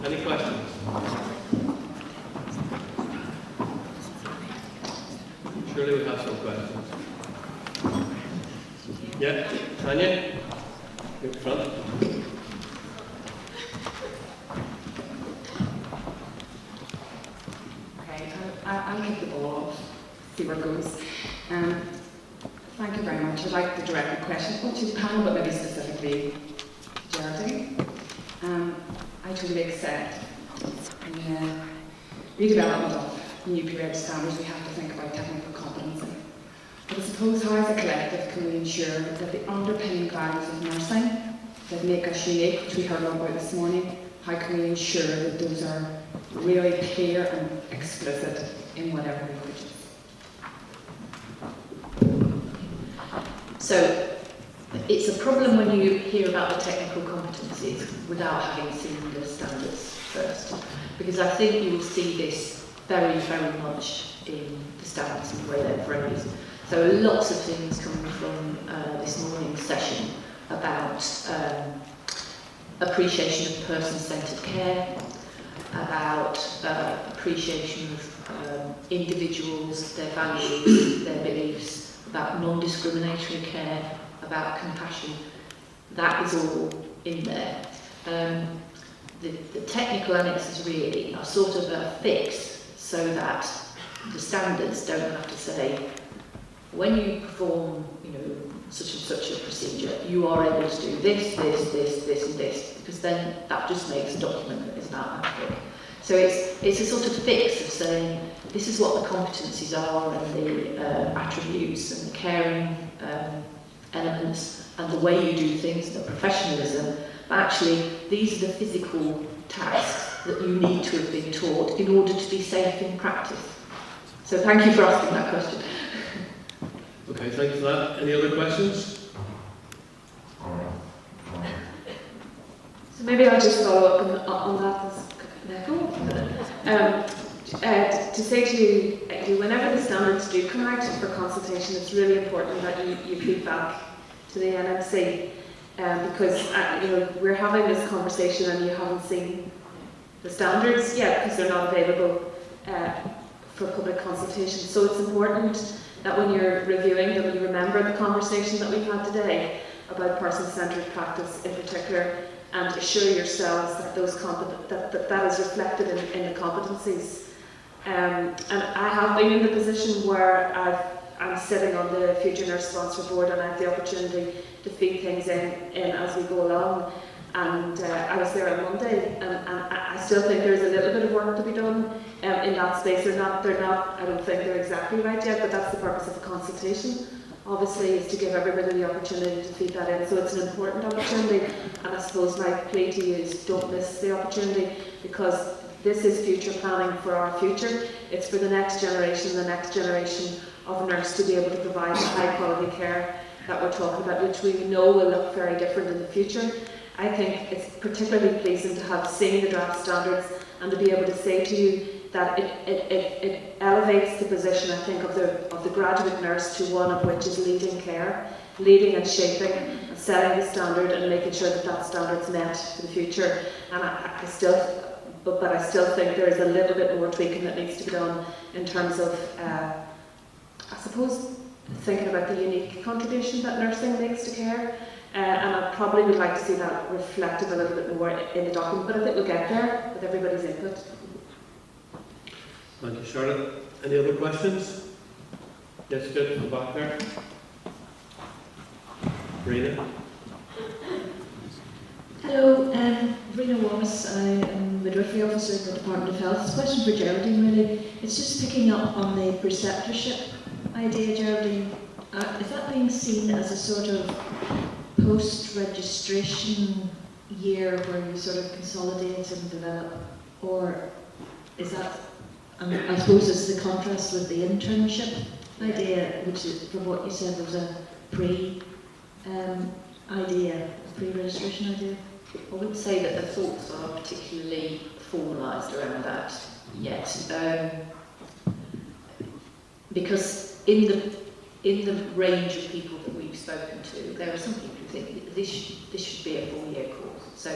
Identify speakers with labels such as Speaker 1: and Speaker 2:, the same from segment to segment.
Speaker 1: Any questions? Surely we have some questions. Yeah, Tanya, in front.
Speaker 2: Okay, I'll kick the ball off, see where it goes. Thank you very much. I'd like to direct a question to the panel, but maybe specifically to Geraldine. I totally accept in the redevelopment of new periodic standards we have to think about technical competency. But I suppose how as a collective can we ensure that the underpinning values of nursing that make us unique, which we heard a lot about this morning, how can we ensure that those are really clear and explicit in whatever language?
Speaker 3: So it's a problem when you hear about the technical competencies without having seen the standards first, because I think you will see this very, very much in the standards and the way they're phrased. So lots of things coming from this morning's session about appreciation of person-centred care, about appreciation of individuals, their values, their beliefs, about non-discriminatory care, about compassion. That is all in there. The technical annexes really are sort of a fix so that the standards don't have to say, when you perform, such and such a procedure, you are able to do this, this, this, this, and this, because then that just makes a document that is automatic. So it's a sort of fix of saying, this is what the competencies are, and the attributes, and the caring elements, and the way you do things, the professionalism. But actually, these are the physical tasks that you need to have been taught in order to be safe in practice. So thank you for asking that question.
Speaker 1: Okay, thank you for that. Any other questions?
Speaker 4: So maybe I'll just follow up on that. To say to you, whenever the standards do come out for consultation, it's really important that you feed back to the NMC, because we're having this conversation and you haven't seen the standards yet because they're not available for public consultation. So it's important that when you're reviewing them, you remember the conversation that we've had today about person-centred practice in particular, and assure yourselves that that is reflected in the competencies. And I have been in the position where I'm sitting on the Future Nurse Sponsor Board, and I have the opportunity to feed things in as we go along. And I was there on Monday, and I still think there's a little bit of work to be done in that space. They're not, I don't think they're exactly right yet, but that's the purpose of the consultation, obviously, is to give everybody the opportunity to feed that in. So it's an important opportunity, and I suppose my plea to you is don't miss the opportunity, because this is future planning for our future. It's for the next generation of nurse to be able to provide the high quality care that we're talking about, which we know will look very different in the future. I think it's particularly pleasing to have seen the draft standards and to be able to say to you that it elevates the position, I think, of the graduate nurse to one of which is leading care, leading and shaping and setting the standard and making sure that that standard's met for the future. And I still think there is a little bit more tweaking that needs to be done in terms of, I suppose, thinking about the unique contribution that nursing makes to care. And I probably would like to see that reflected a little bit more in the document, but I think we'll get there with everybody's input.
Speaker 1: Thank you, Charlotte. Any other questions? Yes, good, at the back there. Rena.
Speaker 5: Hello, Rena Wallace. I am midwifery officer in the Department of Health. It's a question for Geraldine, really. It's just picking up on the preceptorship idea, Geraldine. Is that being seen as a sort of post-registration year where you sort of consolidate and develop, or is that, I suppose it's the contrast with the internship idea, which is, from what you said, was a pre-registration idea?
Speaker 3: I wouldn't say that the thoughts are particularly formalised around that yet, because in the range of people that we've spoken to, there are some people who think this should be a 4-year course. So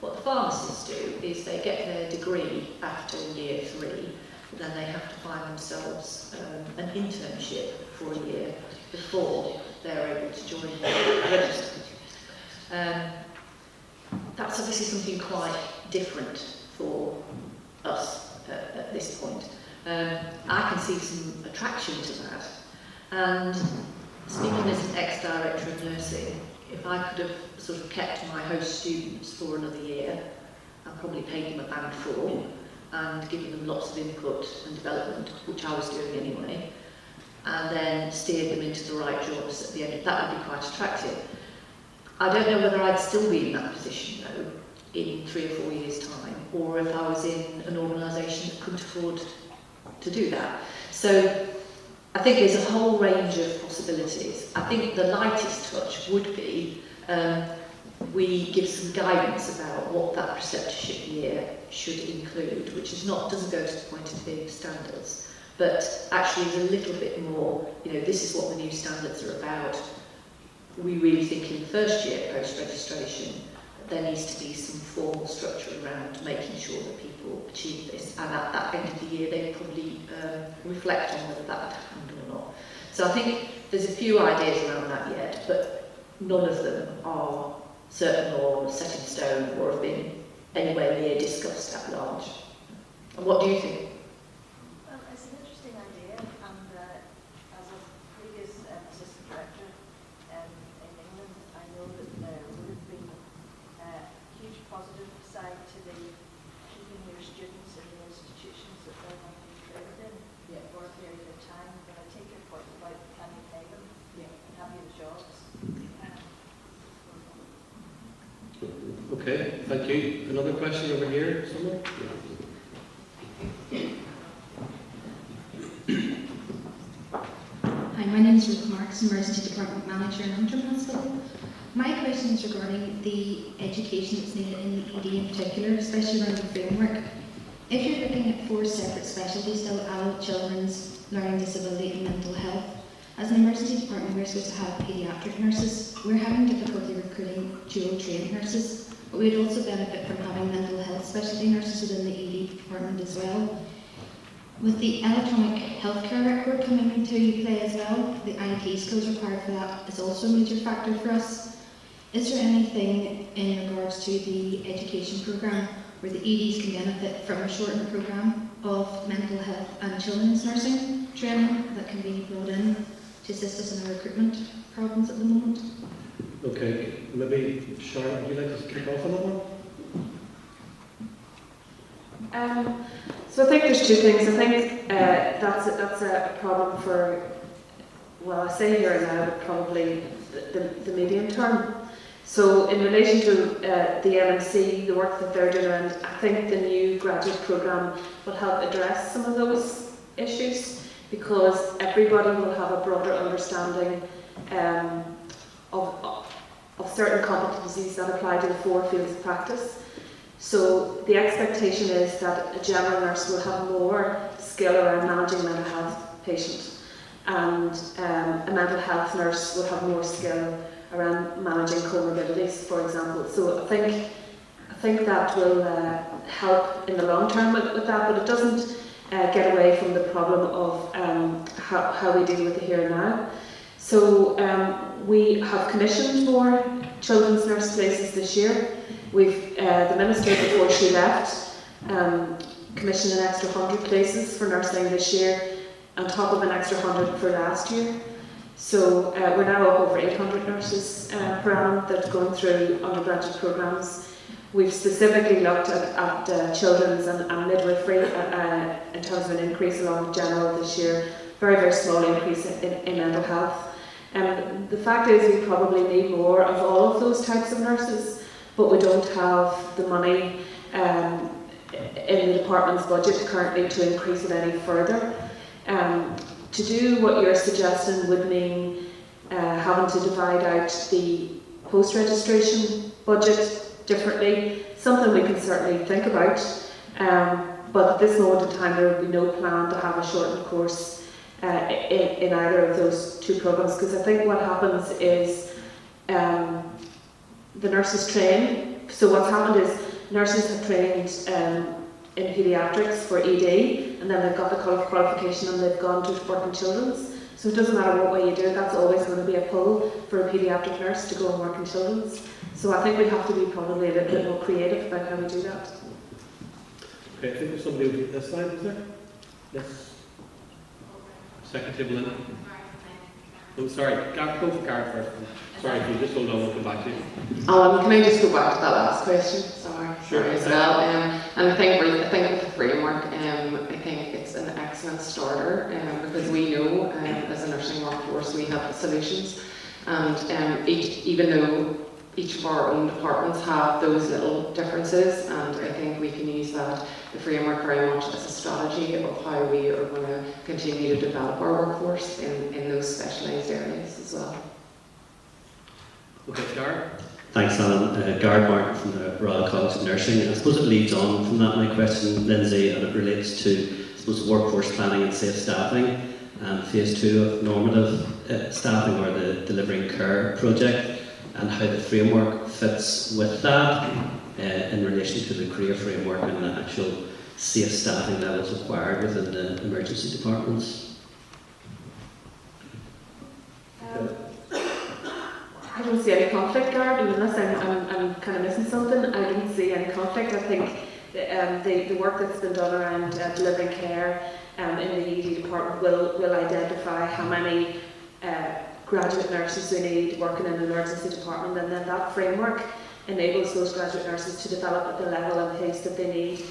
Speaker 3: What the pharmacists do is they get their degree after year 3, but then they have to find themselves an internship for a year before they're able to join the register. That's obviously something quite different for us at this point. I can see some attraction to that. And speaking as an ex-director of nursing, if I could have sort of kept my host students for another year and probably paid them a band 4 and given them lots of input and development, which I was doing anyway, and then steered them into the right jobs at the end, that would be quite attractive. I don't know whether I'd still be in that position though in 3 or 4 years' time, or if I was in an organisation that couldn't afford to do that. So I think there's a whole range of possibilities. I think the lightest touch would be we give some guidance about what that preceptorship year should include, which is doesn't go to the point of being standards, but actually is a little bit more, this is what the new standards are about. We really think in the first year post-registration there needs to be some formal structure around making sure that people achieve this, and at that end of the year they probably reflect on whether that happened or not. So I think there's a few ideas around that yet, but none of them are certain or set in stone or have been anywhere near discussed at large. And what do you think?
Speaker 6: Well, it's an interesting idea, and as a previous assistant director in England, I know that there would have been a huge positive side to the keeping your students in the institutions that they have been trained in for a period of time. But I take your point about can you pay them and have you the jobs.
Speaker 1: Okay, thank you. Another question over here, someone?
Speaker 7: Hi, my name is Ruth Marks, Emergency Department Manager in Antrim Hospital. My question is regarding the education that's needed in the ED in particular, especially around the framework. If you're looking at 4 separate specialties, though, adult, children's, learning disability and mental health, as an emergency department we're supposed to have paediatric nurses. We're having difficulty recruiting dual trained nurses, but we'd also benefit from having mental health specialty nurses within the ED department as well. With the electronic healthcare record coming into play as well, the IT skills required for that is also a major factor for us. Is there anything in regards to the education programme where the EDs can benefit from a shortened programme of mental health and children's nursing training that can be brought in to assist us in our recruitment problems at the moment?
Speaker 1: Okay, maybe Charlotte, would you like to kick off on that one?
Speaker 4: So I think there's 2 things. I think that's a problem for, well, I say here and now, but probably the medium term. So in relation to the LMC, the work that they're doing, and I think the new graduate programme will help address some of those issues, because everybody will have a broader understanding of certain competencies that apply to the 4 fields of practice. So the expectation is that a general nurse will have more skill around managing mental health patients, and a mental health nurse will have more skill around managing comorbidities, for example. So I think that will help in the long term with that, but it doesn't get away from the problem of how we deal with the here and now. So we have commissioned more children's nurse places this year. We've the minister, before she left, commissioned an extra 100 places for nursing this year, on top of an extra 100 for last year. So we're now up over 800 nurses per annum that are going through undergraduate programmes. We've specifically looked at children's and midwifery in terms of an increase along general this year. Very, very small increase in mental health. The fact is we probably need more of all of those types of nurses, but we don't have the money in the department's budget currently to increase it any further. To do what you're suggesting would mean having to divide out the post-registration budget differently, something we can certainly think about, but at this moment in time there would be no plan to have a shortened course in either of those 2 programmes, because I think what happens is the nurses train. So what's happened is nurses have trained in paediatrics for ED, and then they've got the qualification and they've gone to work in children's. So it doesn't matter what way you do it, that's always going to be a pull for a paediatric nurse to go and work in children's. So I think we have to be probably a little bit more creative about how we do that.
Speaker 1: Okay, I think there's somebody over this side, is there? Yes. Second table in. Oh, sorry, go for Gareth first. Sorry, if you just hold on, we'll come back to you.
Speaker 2: Can I just go back to that last question? Sorry,
Speaker 1: Sure.
Speaker 2: as well. And I think with the framework, I think it's an excellent starter because we know as a nursing workforce we have the solutions, and even though each of our own departments have those little differences, and I think we can use that, the framework, very much as a strategy of how we are going to continue to develop our workforce in those specialised areas as well.
Speaker 1: Okay, Gareth?
Speaker 8: Thanks, Alan. Gareth Martin from the Royal College of Nursing. I suppose it leads on from that, my question, Lindsay, and it relates to, I suppose, workforce planning and safe staffing and phase 2 of normative staffing, or the Delivering Care project, and how the framework fits with that in relation to the career framework and the actual safe staffing levels required within the emergency departments.
Speaker 4: I don't see any conflict, Gareth, unless I'm kind of missing something. I don't see any conflict. I think the work that's been done around delivering care in the ED department will identify how many graduate nurses we need working in an emergency department, and then that framework enables those graduate nurses to develop at the level and pace that they need,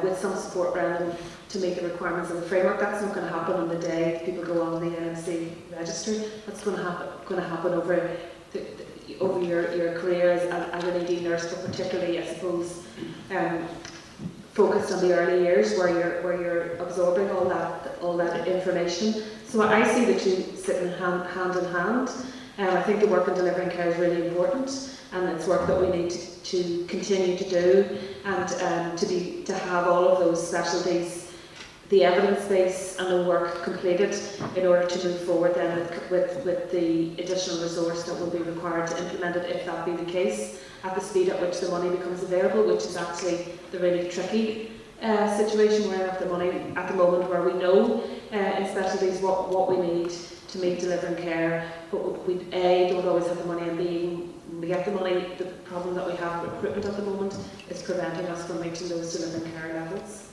Speaker 4: with some support around them to meet the requirements of the framework. That's not going to happen on the day people go on the NMC register. That's going to happen over your career as an ED nurse, but particularly, I suppose, focused on the early years where you're absorbing all that information. So I see the two sitting hand in hand. I think the work in delivering care is really important, and it's work that we need to continue to do, and to have all of those specialties, the evidence base and the work completed in order to move forward then with the additional resource that will be required to implement it, if that be the case, at the speed at which the money becomes available, which is actually the really tricky situation. We're in the money at the moment where we know in specialties what we need to meet delivering care, but we don't always have the money, and B, we get the money, the problem that we have with recruitment at the moment is preventing us from reaching those delivering care levels.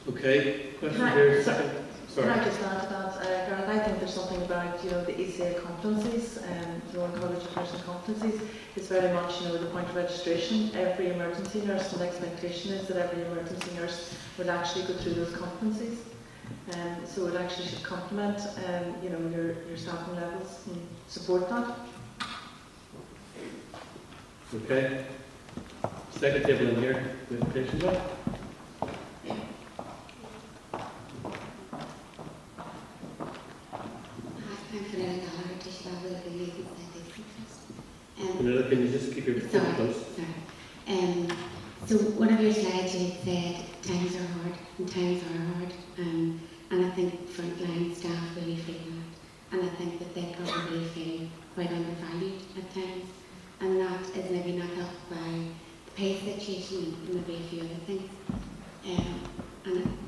Speaker 1: Okay, question
Speaker 6: Can I-
Speaker 1: here, second.
Speaker 6: Can
Speaker 1: Sorry.
Speaker 6: I just add to that, Gareth? I think there's something about, the ECA competencies, the Royal College of Nursing competencies is very much, the point of registration. Every emergency nurse, and the expectation is that every emergency nurse will actually go through those competencies. So it actually should complement, your staffing levels and support that.
Speaker 1: Okay. Second table in here, with patients up.
Speaker 9: I'm Fernanda Gallagher, Tisha Bavila, the Legal Statistics.
Speaker 1: Vanilla, can you just keep your phone
Speaker 9: Sorry,
Speaker 1: close?
Speaker 9: sorry. So one of your slides you had said times are hard and times are hard, and I think frontline staff really feel that, and I think that they probably feel quite undervalued at times, and that is maybe not helped by the pay situation and maybe a few other things. And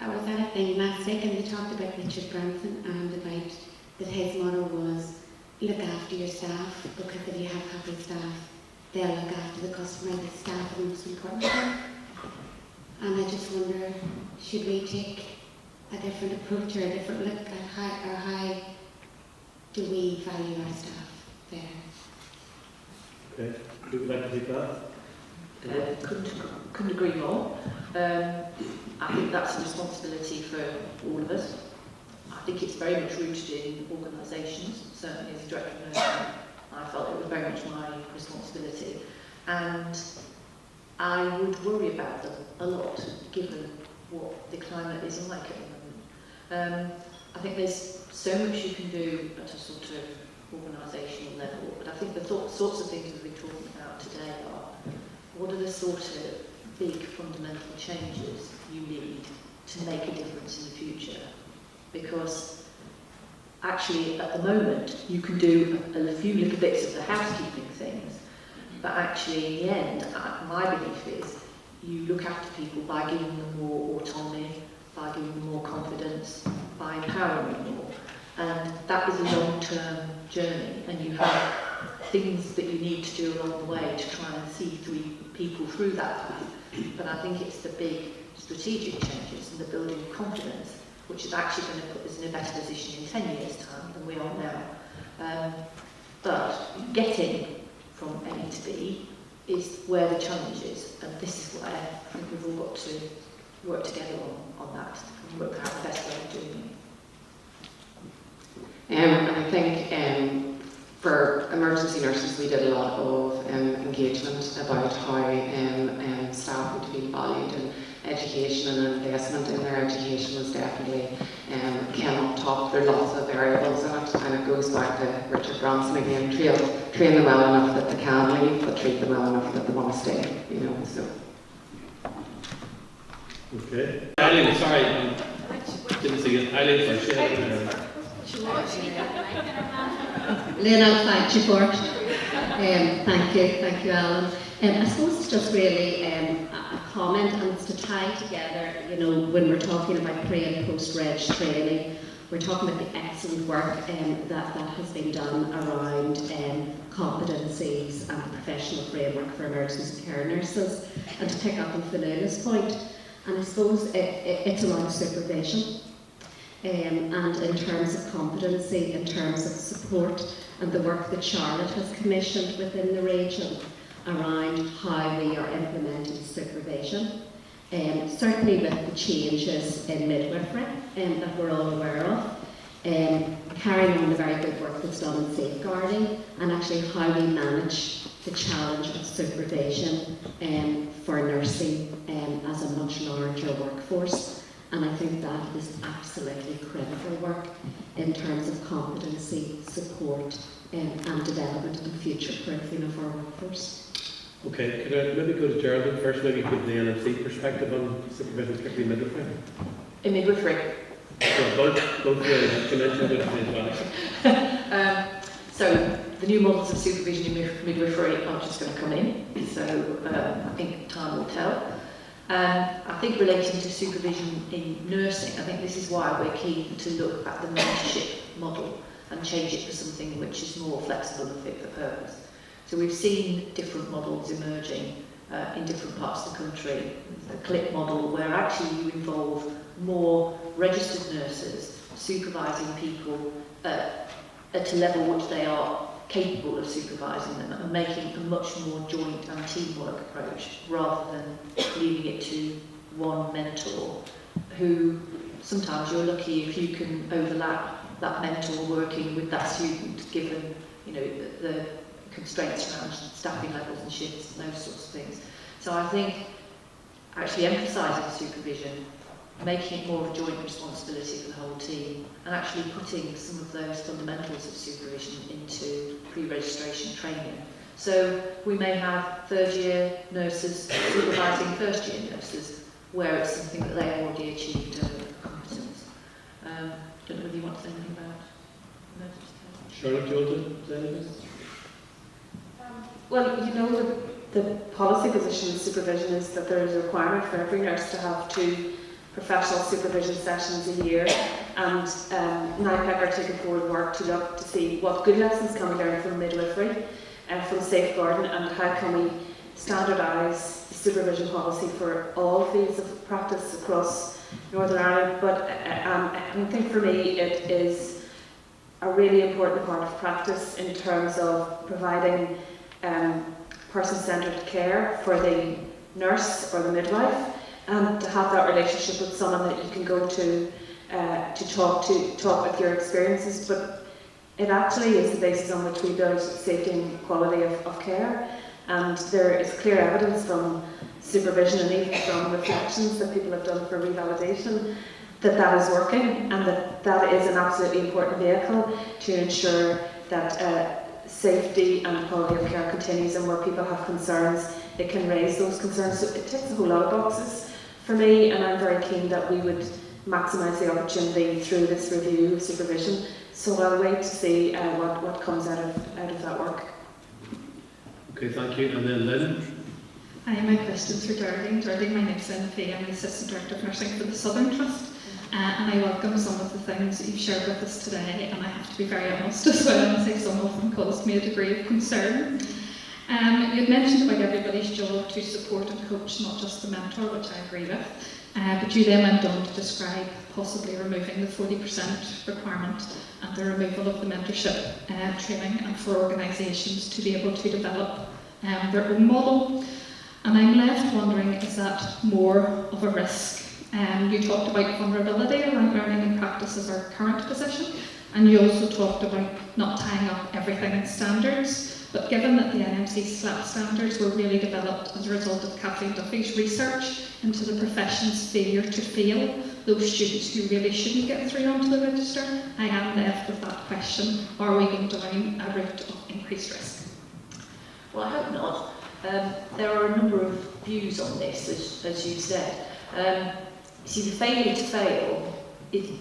Speaker 9: I was at a thing last week and they talked about Richard Branson and about that his motto was look after your staff, because if you have happy staff, they'll look after the customer. The staff are the most important thing. And I just wonder, should we take a different approach or a different look at how do we value our staff better?
Speaker 1: Okay, who would like to take that?
Speaker 3: Couldn't agree more. I think that's a responsibility for all of us. I think it's very much rooted in organisations. Certainly as a director of nursing, I felt it was very much my responsibility. And I would worry about them a lot, given what the climate is like at the moment. I think there's so much you can do at a sort of organisational level, but I think the sorts of things we've been talking about today are, what are the sort of big fundamental changes you need to make a difference in the future? Because actually at the moment you can do a few little bits of the housekeeping things, but actually in the end, my belief is you look after people by giving them more autonomy, by giving them more confidence, by empowering them more. And that is a long-term journey, and you have things that you need to do along the way to try and see people through that path. But I think it's the big strategic changes and the building of confidence which is actually going to put us in a better position in 10 years' time than we are now. But getting from A to B is where the challenge is, and this is where I think we've all got to work together on that and work out the best way of doing it.
Speaker 2: And I think for emergency nurses we did a lot of engagement about how staff would feel valued, and education and investment in their education was definitely came up top. There are lots of variables in it, and it goes back to Richard Branson again, train them well enough that they can leave, but treat them well enough that they want to stay, you know, so.
Speaker 1: Okay. Eileen, sorry, didn't see it. Eileen first.
Speaker 10: Lynn, I'll thank you for it. Thank you, Alan. I suppose it's just really a comment, and it's to tie together, you know, when we're talking about pre and post-reg training, we're talking about the excellent work that has been done around competencies and the professional framework for emergency care nurses. And to pick up on Finuala's point, and I suppose it's around supervision. And in terms of competency, in terms of support, and the work that Charlotte has commissioned within the region around how we are implementing supervision. Certainly with the changes in midwifery that we're all aware of, carrying on the very good work that's done in safeguarding, and actually how we manage the challenge of supervision for nursing as a much larger workforce. And I think that is absolutely critical work in terms of competency, support, and development and future-proofing of our workforce.
Speaker 1: Okay, could I maybe go to Geraldine first, maybe give the NMC perspective on supervision, particularly midwifery?
Speaker 3: In midwifery.
Speaker 1: So both ways, you mentioned midwifery as well.
Speaker 3: So the new models of supervision in midwifery are just going to come in, so I think time will tell. I think relating to supervision in nursing, I think this is why we're keen to look at the mentorship model and change it to something which is more flexible and fit for purpose. So we've seen different models emerging in different parts of the country. The CLIP model, where actually you involve more registered nurses supervising people at a level which they are capable of supervising them, and making a much more joint and teamwork approach rather than leaving it to one mentor, who sometimes you're lucky if you can overlap that mentor working with that student, given, you know, the constraints around staffing levels and shifts and those sorts of things. So I think actually emphasising supervision, making it more of a joint responsibility for the whole team, and actually putting some of those fundamentals of supervision into pre-registration training. So we may have third-year nurses supervising first-year nurses, where it's something that they have already achieved competence. Don't know if you want to say anything about that.
Speaker 1: Charlotte, do you want to say anything?
Speaker 4: Well, you know, the policy position in supervision is that there is a requirement for every nurse to have 2 professional supervision sessions a year, and NIPEC are taking forward work to look to see what good lessons can we learn from midwifery and from safeguarding, and how can we standardise the supervision policy for all fields of practice across Northern Ireland. But I think for me it is a really important part of practice in terms of providing person-centred care for the nurse or the midwife, and to have that relationship with someone that you can go to talk with your experiences. But it actually is the basis on which we build safety and quality of care, and there is clear evidence from supervision and even from reflections that people have done for revalidation that is working, and that is an absolutely important vehicle to ensure that safety and quality of care continues, and where people have concerns, they can raise those concerns. So it ticks a whole lot of boxes for me, and I'm very keen that we would maximise the opportunity through this review of supervision. So I'll wait to see what comes out of that work.
Speaker 1: Okay, thank you. And then Lynn.
Speaker 11: Hi, my question's for Geraldine. Geraldine, my name's Lynn Fee. I'm the Assistant Director of Nursing for the Southern Trust. And I welcome some of the things that you've shared with us today, and I have to be very honest as well and say some of them caused me a degree of concern. You had mentioned about everybody's job to support and coach, not just the mentor, which I agree with. But you then went on to describe possibly removing the 40% requirement and the removal of the mentorship training, and for organisations to be able to develop their own model. And I'm left wondering, is that more of a risk? You talked about vulnerability around learning and practice as our current position, and you also talked about not tying up everything in standards. But given that the NMC SLAP standards were really developed as a result of Kathleen Duffy's research into the profession's failure to fail those students who really shouldn't get through onto the register, I am left with that question: are we going down a route of increased risk?
Speaker 3: Well, I hope not. There are a number of views on this, as you said. See, the failure to fail,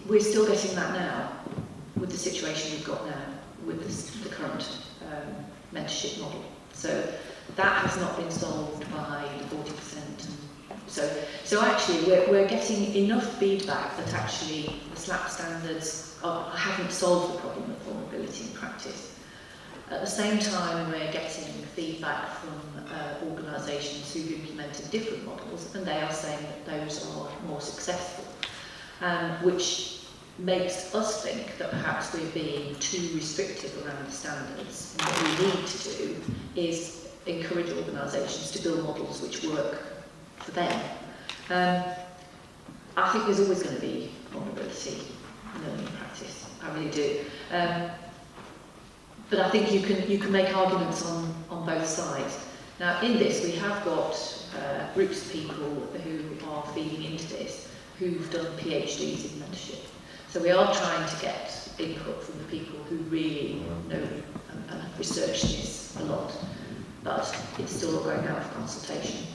Speaker 3: we're still getting that now with the situation we've got now, with the current mentorship model. So that has not been solved by the 40%. So actually, we're getting enough feedback that actually the SLAP standards haven't solved the problem of vulnerability in practice. At the same time, we're getting feedback from organisations who've implemented different models, and they are saying that those are more successful, which makes us think that perhaps we're being too restrictive around the standards. And what we need to do is encourage organisations to build models which work for them. I think there's always going to be vulnerability in learning practice. I really do. But I think you can make arguments on both sides. Now, in this, we have got groups of people who are feeding into this, who've done PhDs in mentorship. So we are trying to get input from the people who really know and have researched this a lot, but it's still going out for consultation.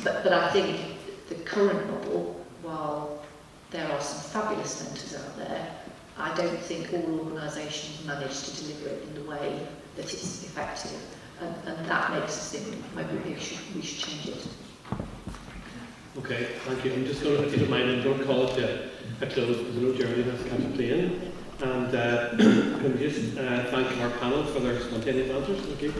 Speaker 3: But I think the current model, while there are some fabulous mentors out there, I don't think all organisations manage to deliver it in the way that it's effective, and that makes us think maybe we should change it.
Speaker 1: Okay, thank you. I'm just going to, if you don't mind, I'm going to call it a close because I know Geraldine has to catch a plane. And can we just thank our panel for their spontaneous answers? Thank you.